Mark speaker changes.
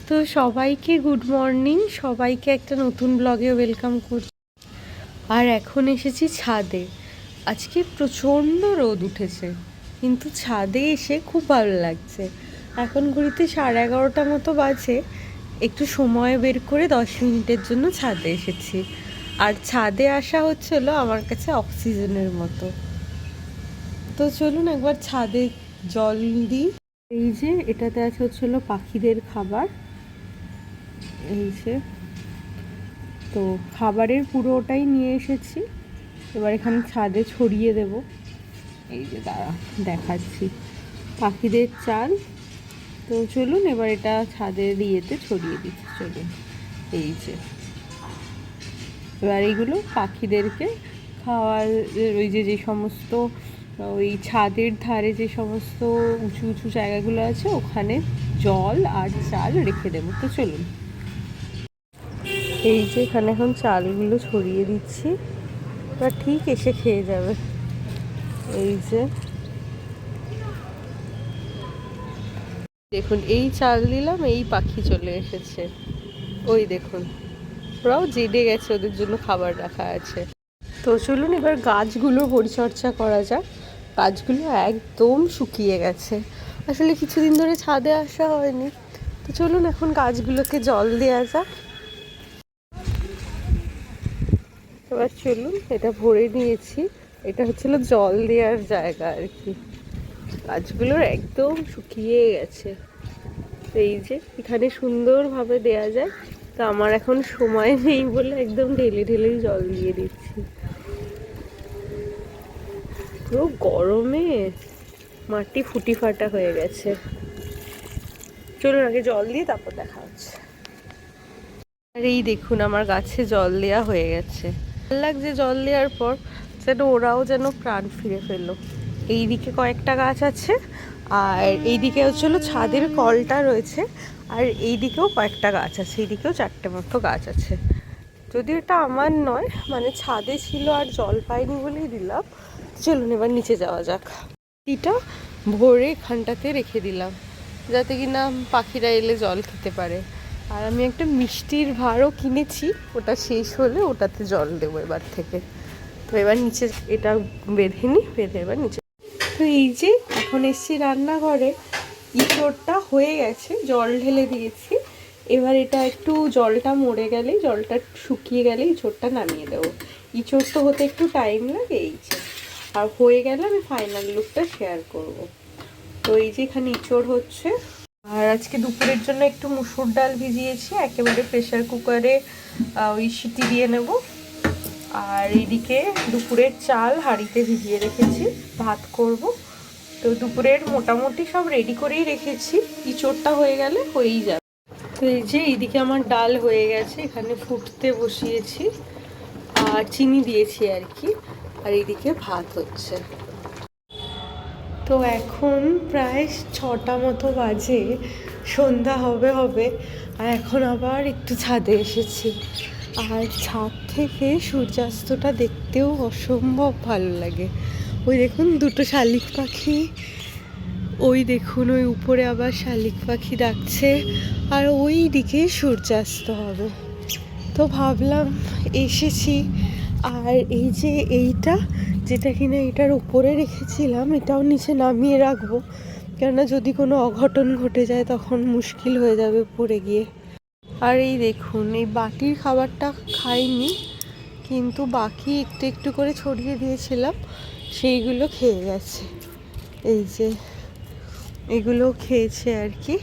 Speaker 1: তো সবাইকে good morning, সবাইকে একটা নতুন ব্লগে ওয়েলকাম করছি। আর এখন এসেছি ছাদে। আজকে প্রচণ্ড রোদ উঠেছে, কিন্তু ছাদে এসে খুব ভালো লাগছে। এখন ঘড়িতে 11:30 মতো বাজে। একটু সময় বের করে 10 মিনিটের জন্য ছাদে এসেছি। আর ছাদে আসা হচ্ছিল আমার কাছে অক্সিজেনের মতো। তো চলুন একবার ছাদে জল দিই। এই যে এটাতে আছে হচ্ছিল পাখিদের খাবার। এই যে, তো খাবারের পুরোটাই নিয়ে এসেছি, এবার এখানে ছাদে ছড়িয়ে দেব। এই যে দাঁড়া দেখাচ্ছি, পাখিদের চাল। তো চলুন এবার এটা ছাদের ইয়েতে ছড়িয়ে দিচ্ছি। চলুন, এই যে এবার এইগুলো পাখিদেরকে খাওয়ার, ওই যে যে সমস্ত ওই ছাদের ধারে যে সমস্ত উঁচু উঁচু জায়গাগুলো আছে ওখানে জল আর চাল রেখে দেবো। তো চলুন, এই যে এখানে এখন চালগুলো ছড়িয়ে দিচ্ছি, ওরা ঠিক এসে খেয়ে যাবে। এই যে দেখুন, এই চাল দিলাম, এই পাখি চলে এসেছে। ওই দেখুন, ওরাও জেগে গেছে, ওদের জন্য খাবার রাখা আছে। তো চলুন এবার গাছগুলো পরিচর্যা করা যাক। গাছগুলো একদম শুকিয়ে গেছে, আসলে কিছুদিন ধরে ছাদে আসা হয়নি। তো চলুন এখন গাছগুলোকে জল দেওয়া যাক। এবার চলুন, এটা ভরে নিয়েছি, এটা হচ্ছিল জল দেওয়ার জায়গা আর কি। গাছগুলোর একদম শুকিয়ে গেছে, এই যে এখানে সুন্দরভাবে দেয়া যায়। তো আমার এখন সময় নেই বলে একদম ঢেলে ঢেলেই জল দিয়ে দিচ্ছি। পুরো গরমে মাটি ফুটি ফাটা হয়ে গেছে। চলুন আগে জল দিয়ে তারপর দেখা হচ্ছে। আর এই দেখুন, আমার গাছে জল দেওয়া হয়ে গেছে। ভালো লাগছে জল দেওয়ার পর, যেন ওরাও যেন প্রাণ ফিরে পেলো। এইদিকে কয়েকটা গাছ আছে, আর এইদিকে হচ্ছিল ছাদের কলটা রয়েছে, আর এইদিকেও কয়েকটা গাছ আছে, এইদিকেও 4টে মতো গাছ আছে। যদিও এটা আমার নয়, মানে ছাদে ছিল আর জল পাইনি বলেই দিলাম। চলুন এবার নিচে যাওয়া যাক। এটা ভরে এখানটাতে রেখে দিলাম, যাতে কিনা পাখিরা এলে জল খেতে পারে। আর আমি একটা মিষ্টির ভাঁড়ও কিনেছি, ওটা শেষ হলে ওটাতে জল দেবো এবার থেকে। তো এবার নিচে এটা বেঁধে নিই, বেঁধে এবার নিচে। তো এই যে এখন এসছি রান্নাঘরে, ইঁচড়টা হয়ে গেছে, জল ঢেলে দিয়েছি। এবার এটা একটু জলটা মরে গেলে, জলটা শুকিয়ে গেলে ইঁচড়টা নামিয়ে দেবো। ইঁচড় তো হতে একটু টাইম লাগে, এই যে আর হয়ে গেলে আমি ফাইনাল লুকটা শেয়ার করব। তো এই যে এখানে ইঁচড় হচ্ছে। আর আজকে দুপুরের জন্য একটু মুসুর ডাল ভিজিয়েছি, একেবারে প্রেসার কুকারে ওই সিটি দিয়ে নেব। আর এইদিকে দুপুরের চাল হাঁড়িতে ভিজিয়ে রেখেছি, ভাত করব। তো দুপুরের মোটামুটি সব রেডি করেই রেখেছি, ইঁচড়টা হয়ে গেলে হয়েই যাবে। তো এই যে এইদিকে আমার ডাল হয়ে গেছে, এখানে ফুটতে বসিয়েছি আর চিনি দিয়েছি আর কি। আর এইদিকে ভাত হচ্ছে। তো এখন প্রায় 6টা মতো বাজে, সন্ধ্যা হবে হবে। আর এখন আবার একটু ছাদে এসেছি, আর ছাদ থেকে সূর্যাস্তটা দেখতেও অসম্ভব ভালো লাগে। ওই দেখুন দুটো শালিক পাখি, ওই দেখুন ওই উপরে আবার শালিক পাখি ডাকছে, আর ওই দিকে সূর্যাস্ত হবে। তো ভাবলাম এসেছি। আর এই যে এইটা, যেটা কিনা এটার উপরে রেখেছিলাম, এটাও নিচে নামিয়ে রাখবো, কেননা যদি কোনো অঘটন ঘটে যায় তখন মুশকিল হয়ে যাবে পড়ে গিয়ে। আর এই দেখুন, এই বাটির খাবারটা খাইনি, কিন্তু বাকি একটু একটু করে ছড়িয়ে দিয়েছিলাম, সেইগুলো খেয়ে গেছে। এই যে এগুলো খেয়েছে আর কি।